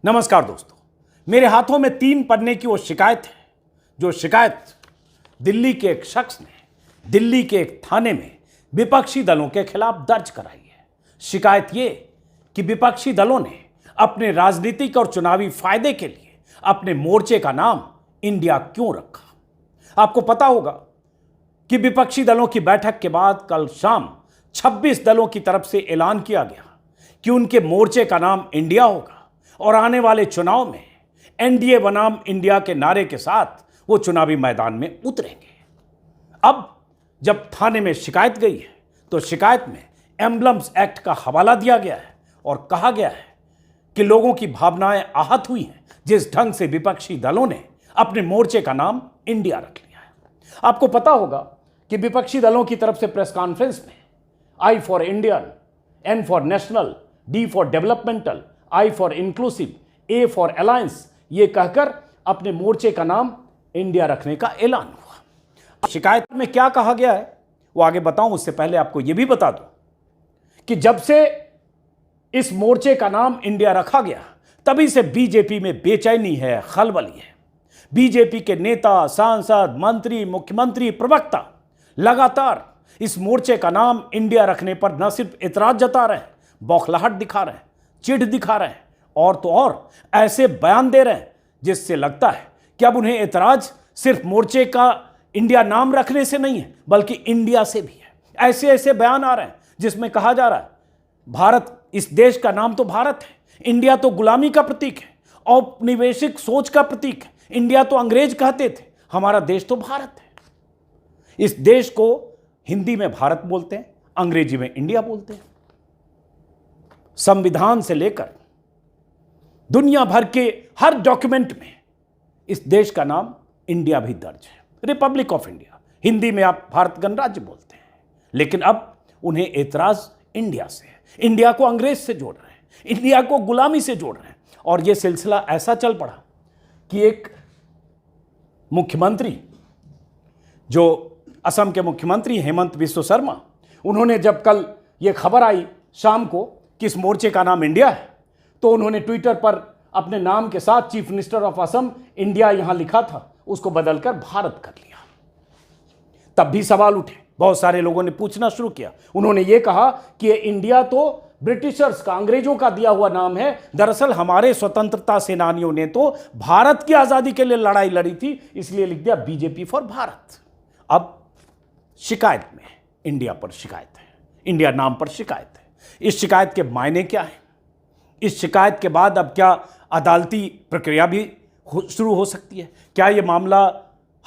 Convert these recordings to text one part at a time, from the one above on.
नमस्कार दोस्तों, मेरे हाथों में 3 पन्ने की वो शिकायत है जो शिकायत दिल्ली के एक शख्स ने दिल्ली के एक थाने में विपक्षी दलों के खिलाफ दर्ज कराई है। शिकायत ये कि विपक्षी दलों ने अपने राजनीतिक और चुनावी फायदे के लिए अपने मोर्चे का नाम इंडिया क्यों रखा। आपको पता होगा कि विपक्षी दलों की बैठक के बाद कल शाम 26 दलों की तरफ से ऐलान किया गया कि उनके मोर्चे का नाम इंडिया होगा और आने वाले चुनाव में एनडीए बनाम इंडिया के नारे के साथ वो चुनावी मैदान में उतरेंगे। अब जब थाने में शिकायत गई है तो शिकायत में एम्बलम्स एक्ट का हवाला दिया गया है और कहा गया है कि लोगों की भावनाएं आहत हुई हैं जिस ढंग से विपक्षी दलों ने अपने मोर्चे का नाम इंडिया रख लिया है। आपको पता होगा कि विपक्षी दलों की तरफ से प्रेस कॉन्फ्रेंस में I for Indian, N for national, D for developmental, I for inclusive, A for alliance ये कहकर अपने मोर्चे का नाम इंडिया रखने का ऐलान हुआ। शिकायत में क्या कहा गया है वो आगे बताऊं, उससे पहले आपको यह भी बता दूं कि जब से इस मोर्चे का नाम इंडिया रखा गया तभी से बीजेपी में बेचैनी है, खलबली है। बीजेपी के नेता, सांसद, मंत्री, मुख्यमंत्री, प्रवक्ता लगातार इस मोर्चे का नाम इंडिया रखने पर न सिर्फ इतराज जता रहे हैं, बौखलाहट दिखा रहे हैं, चिढ़ दिखा रहे हैं और तो और ऐसे बयान दे रहे हैं जिससे लगता है कि अब उन्हें एतराज सिर्फ मोर्चे का इंडिया नाम रखने से नहीं है बल्कि इंडिया से भी है। ऐसे ऐसे बयान आ रहे हैं जिसमें कहा जा रहा है भारत, इस देश का नाम तो भारत है, इंडिया तो गुलामी का प्रतीक है, औपनिवेशिक सोच का प्रतीक है, इंडिया तो अंग्रेज कहते थे, हमारा देश तो भारत है। इस देश को हिंदी में भारत बोलते हैं, अंग्रेजी में इंडिया बोलते हैं। संविधान से लेकर दुनिया भर के हर डॉक्यूमेंट में इस देश का नाम इंडिया भी दर्ज है, रिपब्लिक ऑफ इंडिया। हिंदी में आप भारत गणराज्य बोलते हैं, लेकिन अब उन्हें एतराज इंडिया से है। इंडिया को अंग्रेज से जोड़ रहे हैं, इंडिया को गुलामी से जोड़ रहे हैं। और यह सिलसिला ऐसा चल पड़ा कि एक मुख्यमंत्री, जो असम के मुख्यमंत्री हेमंत बिस्वा शर्मा, उन्होंने जब कल यह खबर आई शाम को कि इस मोर्चे का नाम इंडिया है तो उन्होंने ट्विटर पर अपने नाम के साथ chief minister of Assam India यहां लिखा था, उसको बदलकर भारत कर लिया। तब भी सवाल उठे, बहुत सारे लोगों ने पूछना शुरू किया। उन्होंने ये कहा कि ये इंडिया तो ब्रिटिशर्स का, अंग्रेजों का दिया हुआ नाम है, दरअसल हमारे स्वतंत्रता सेनानियों ने तो भारत की आजादी के लिए लड़ाई लड़ी थी, इसलिए लिख दिया बीजेपी फॉर भारत। अब शिकायत में इंडिया पर शिकायत है, इंडिया नाम पर शिकायत है। इस शिकायत के मायने क्या है? इस शिकायत के बाद अब क्या अदालती प्रक्रिया भी शुरू हो सकती है? क्या यह मामला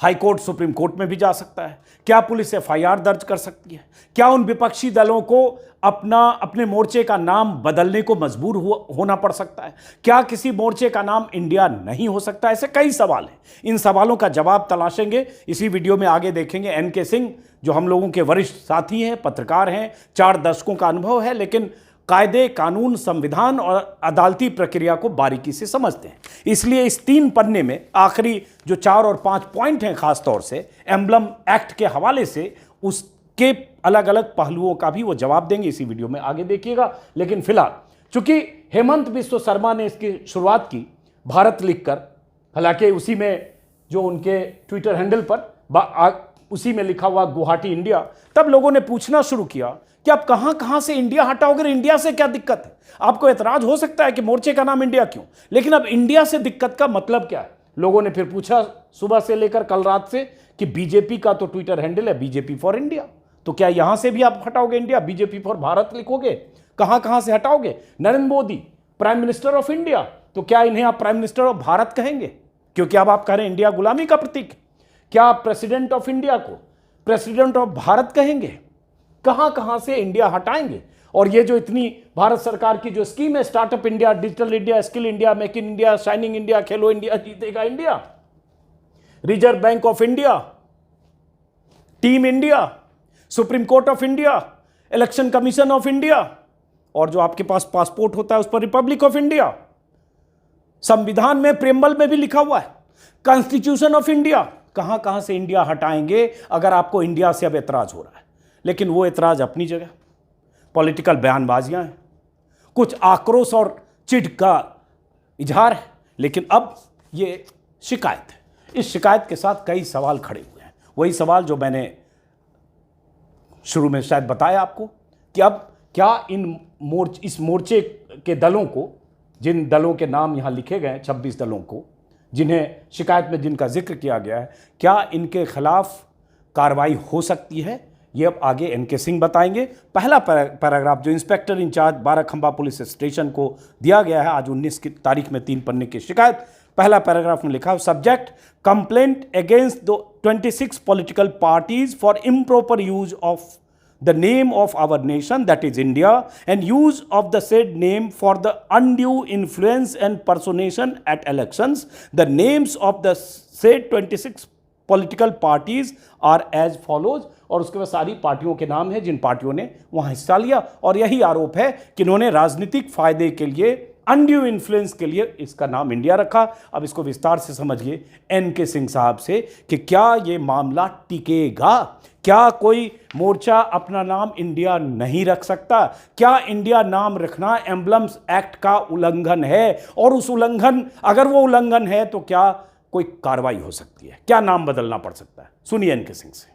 हाई कोर्ट, सुप्रीम कोर्ट में भी जा सकता है? क्या पुलिस एफआईआर दर्ज कर सकती है? क्या उन विपक्षी दलों को अपने मोर्चे का नाम बदलने को मजबूर होना पड़ सकता है? क्या किसी मोर्चे का नाम इंडिया नहीं हो सकता? ऐसे कई सवाल हैं। इन सवालों का जवाब तलाशेंगे इसी वीडियो में। आगे देखेंगे एनके सिंह, जो हम लोगों के वरिष्ठ साथी हैं, पत्रकार हैं, 4 दशकों का अनुभव है, लेकिन कायदे, कानून, संविधान और अदालती प्रक्रिया को बारीकी से समझते हैं। इसलिए इस 3 पन्ने में आखिरी जो 4 और 5 पॉइंट हैं, खासतौर से एम्बलम एक्ट के हवाले से, उसके अलग अलग पहलुओं का भी वो जवाब देंगे। इसी वीडियो में आगे देखिएगा। लेकिन फिलहाल चूंकि हेमंत बिस्वा शर्मा ने इसकी शुरुआत की भारत लिखकर, हालांकि उसी में जो उनके ट्विटर हैंडल पर उसी में लिखा हुआ गुवाहाटी इंडिया, तब लोगों ने पूछना शुरू किया कि आप कहां से इंडिया हटाओगे, इंडिया से क्या दिक्कत है? आपको एतराज हो सकता है कि मोर्चे का नाम इंडिया क्यों, लेकिन अब इंडिया से दिक्कत का मतलब क्या है? लोगों ने फिर पूछा सुबह से लेकर कल रात से कि बीजेपी का तो ट्विटर हैंडल है बीजेपी फॉर इंडिया, तो क्या यहां से भी आप हटाओगे इंडिया, बीजेपी फॉर भारत लिखोगे? कहां से हटाओगे? Narendra Modi prime minister of India, तो क्या इन्हें आप प्राइम मिनिस्टर ऑफ भारत कहेंगे क्योंकि अब आप कह रहे हैं इंडिया गुलामी का प्रतीक? क्या आप प्रेसिडेंट ऑफ इंडिया को प्रेसिडेंट ऑफ भारत कहेंगे? कहां से इंडिया हटाएंगे? और ये जो इतनी भारत सरकार की जो स्कीम है, startup India, digital India, skill India, make in India, shining India, Khelo India, जीतेगा India, reserve bank of India, team India, supreme court of India, election commission of India, और जो आपके पास पासपोर्ट होता है उस पर रिपब्लिक ऑफ इंडिया, संविधान में प्रेम्बल में भी लिखा हुआ है कॉन्स्टिट्यूशन ऑफ इंडिया। कहां से इंडिया हटाएंगे अगर आपको इंडिया से अब एतराज हो रहा है? लेकिन वो एतराज अपनी जगह, पॉलिटिकल बयानबाजियां हैं, कुछ आक्रोश और चिढ़ का इजहार है, लेकिन अब ये शिकायत है। इस शिकायत के साथ कई सवाल खड़े हुए हैं, वही सवाल जो मैंने शुरू में शायद बताया आपको कि अब क्या इस मोर्चे के दलों को, जिन दलों के नाम यहाँ लिखे गए हैं 26 दलों को, जिन्हें शिकायत में जिनका जिक्र किया गया है, क्या इनके खिलाफ कार्रवाई हो सकती है? ये अब आगे एनके सिंह बताएंगे। पहला पैराग्राफ जो inspector incharge Barakhamba police station को दिया गया है आज 19 की तारीख में 3 पन्ने की शिकायत, पहला पैराग्राफ में लिखा है subject complaint against the 26 political parties for improper use of the name of our nation, that is India, and use of the said name for the undue influence and personation at elections. The names of the said 26 political parties are as follows. और उसके बाद सारी पार्टियों के नाम हैं जिन पार्टियों ने वहाँ हिस्सा लिया, और यही आरोप है कि इन्होंने राजनीतिक फायदे के लिए, अनड्यू इन्फ्लुएंस के लिए इसका नाम इंडिया रखा। अब इसको विस्तार से समझिए एनके सिंह साहब से कि क्या ये मामला टिकेगा? क्या कोई मोर्चा अपना नाम इंडिया नहीं रख सकता? क्या इंडिया नाम रखना एम्बलम्स एक्ट का उल्लंघन है? और उस उल्लंघन, अगर वो उल्लंघन है तो क्या कोई कार्रवाई हो सकती है? क्या नाम बदलना पड़ सकता है? सुनिए एनके सिंह से।